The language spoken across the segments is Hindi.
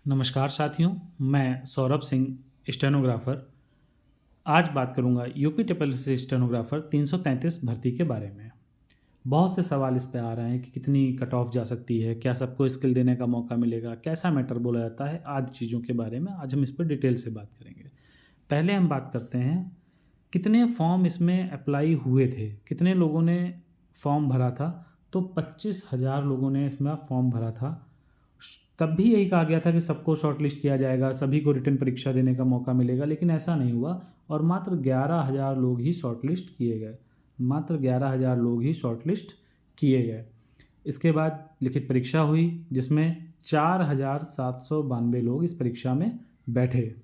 नमस्कार साथियों, मैं सौरभ सिंह स्टेनोग्राफ़र। आज बात करूंगा यूपी ट्रिपल स्टेनोग्राफ़र 333 भर्ती के बारे में। बहुत से सवाल इस पे आ रहे हैं कि कितनी कट ऑफ जा सकती है, क्या सबको स्किल देने का मौका मिलेगा, कैसा मैटर बोला जाता है, आदि चीज़ों के बारे में आज हम इस पर डिटेल से बात करेंगे। पहले हम बात करते हैं कितने फॉर्म इसमें अप्लाई हुए थे, कितने लोगों ने फॉर्म भरा था। तो 25,000 लोगों ने इसमें फॉर्म भरा था। तब भी यही कहा गया था कि सबको शॉर्टलिस्ट किया जाएगा, सभी को रिटन परीक्षा देने का मौका मिलेगा, लेकिन ऐसा नहीं हुआ और मात्र 11,000 लोग ही शॉर्टलिस्ट किए गए। मात्र 11,000 लोग ही शॉर्टलिस्ट किए गए। इसके बाद लिखित परीक्षा हुई जिसमें 4,792 लोग इस परीक्षा में बैठे।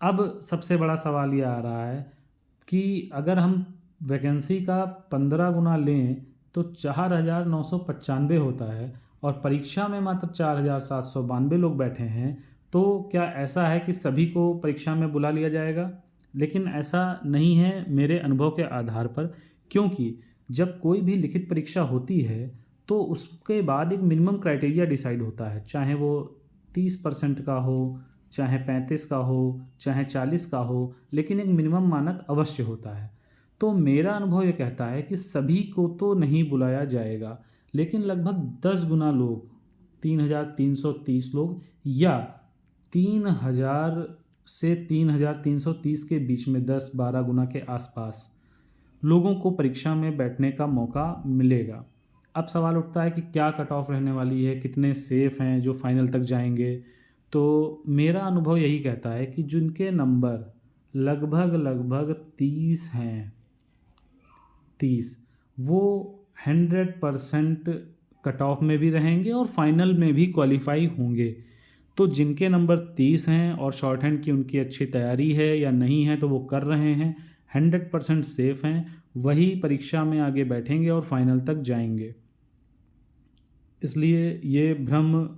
अब सबसे बड़ा सवाल ये आ रहा है कि अगर हम वैकेंसी का 15 गुना लें तो 4,995 होता है और परीक्षा में मात्र 4,792 लोग बैठे हैं, तो क्या ऐसा है कि सभी को परीक्षा में बुला लिया जाएगा? लेकिन ऐसा नहीं है मेरे अनुभव के आधार पर, क्योंकि जब कोई भी लिखित परीक्षा होती है तो उसके बाद एक मिनिमम क्राइटेरिया डिसाइड होता है, चाहे वो 30% का हो, चाहे 35 का हो, चाहे 40 का हो, लेकिन एक मिनिमम मानक अवश्य होता है। तो मेरा अनुभव ये कहता है कि सभी को तो नहीं बुलाया जाएगा, लेकिन लगभग 10 गुना लोग, 3,330 लोग या 3,000 से 3,330 के बीच में 10-12 गुना के आसपास लोगों को परीक्षा में बैठने का मौका मिलेगा। अब सवाल उठता है कि क्या कट ऑफ रहने वाली है, कितने सेफ हैं जो फाइनल तक जाएंगे। तो मेरा अनुभव यही कहता है कि जिनके नंबर लगभग 30 हैं, 30, वो 100% कट ऑफ में भी रहेंगे और फाइनल में भी क्वालिफाई होंगे। तो जिनके नंबर 30 हैं और शॉर्ट हैंड की उनकी अच्छी तैयारी है या नहीं है तो वो कर रहे हैं, 100% सेफ हैं, वही परीक्षा में आगे बैठेंगे और फाइनल तक जाएंगे। इसलिए ये भ्रम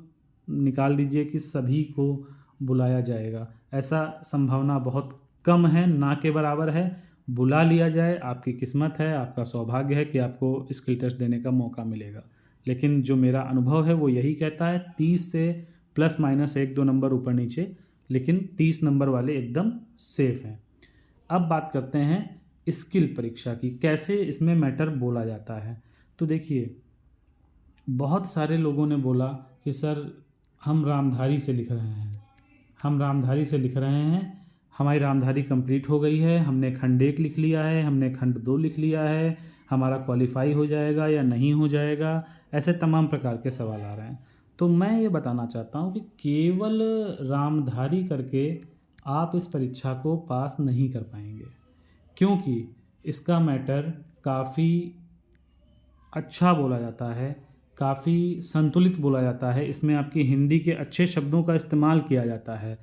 निकाल दीजिए कि सभी को बुलाया जाएगा। ऐसा संभावना बहुत कम है, ना के बराबर है। बुला लिया जाए, आपकी किस्मत है, आपका सौभाग्य है कि आपको स्किल टेस्ट देने का मौका मिलेगा। लेकिन जो मेरा अनुभव है वो यही कहता है 30 से प्लस माइनस 1-2 नंबर ऊपर नीचे, लेकिन 30 नंबर वाले एकदम सेफ हैं। अब बात करते हैं स्किल परीक्षा की, कैसे इसमें मैटर बोला जाता है। तो देखिए, बहुत सारे लोगों ने बोला कि सर हम रामधारी से लिख रहे हैं, हम रामधारी से लिख रहे हैं, हमारी रामधारी कंप्लीट हो गई है, हमने खंड 1 लिख लिया है, हमने खंड 2 लिख लिया है, हमारा क्वालिफाई हो जाएगा या नहीं हो जाएगा। ऐसे तमाम प्रकार के सवाल आ रहे हैं। तो मैं ये बताना चाहता हूँ कि केवल रामधारी करके आप इस परीक्षा को पास नहीं कर पाएंगे, क्योंकि इसका मैटर काफ़ी अच्छा बोला जाता है, काफ़ी संतुलित बोला जाता है। इसमें आपकी हिंदी के अच्छे शब्दों का इस्तेमाल किया जाता है,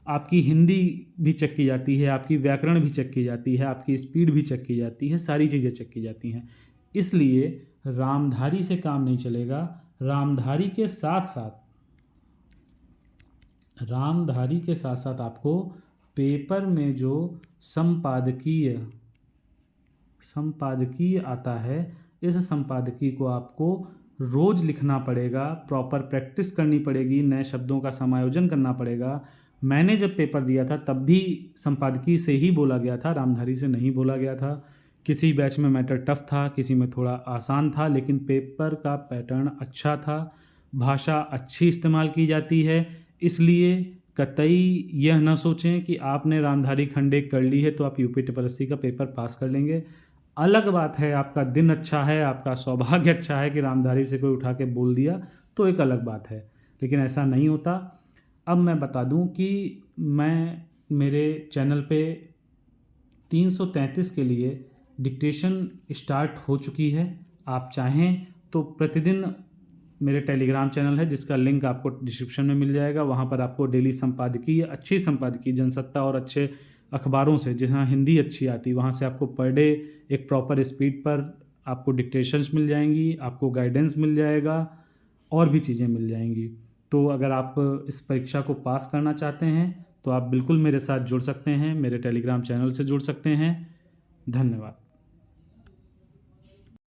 आपकी हिंदी भी चेक की जाती है, आपकी व्याकरण भी चेक की जाती है, आपकी स्पीड भी चेक की जाती है, सारी चीज़ें चेक की जाती हैं। इसलिए रामधारी से काम नहीं चलेगा। रामधारी के साथ साथ आपको पेपर में जो संपादकीय आता है, इस संपादकीय को आपको रोज़ लिखना पड़ेगा, प्रॉपर प्रैक्टिस करनी पड़ेगी, नए शब्दों का समायोजन करना पड़ेगा। मैंने जब पेपर दिया था तब भी संपादकीय से ही बोला गया था, रामधारी से नहीं बोला गया था। किसी बैच में मैटर टफ था, किसी में थोड़ा आसान था, लेकिन पेपर का पैटर्न अच्छा था, भाषा अच्छी इस्तेमाल की जाती है। इसलिए कतई यह न सोचें कि आपने रामधारी खंड 1 कर ली है तो आप यूपी ट्रिपल का पेपर पास कर लेंगे। अलग बात है, आपका दिन अच्छा है, आपका सौभाग्य अच्छा है कि रामधारी से कोई उठा के बोल दिया, तो एक अलग बात है, लेकिन ऐसा नहीं होता। अब मैं बता दूं कि मैं मेरे चैनल पे 333 के लिए डिक्टेशन स्टार्ट हो चुकी है। आप चाहें तो प्रतिदिन मेरे टेलीग्राम चैनल है जिसका लिंक आपको डिस्क्रिप्शन में मिल जाएगा, वहाँ पर आपको डेली संपादकीय, अच्छी संपादकीय, जनसत्ता और अच्छे अखबारों से, जहाँ हिंदी अच्छी आती, वहाँ से आपको पर डे एक प्रॉपर स्पीड पर आपको डिक्टेशंस मिल जाएंगी, आपको गाइडेंस मिल जाएगा और भी चीज़ें मिल जाएंगी। तो अगर आप इस परीक्षा को पास करना चाहते हैं तो आप बिल्कुल मेरे साथ जुड़ सकते हैं, मेरे टेलीग्राम चैनल से जुड़ सकते हैं। धन्यवाद।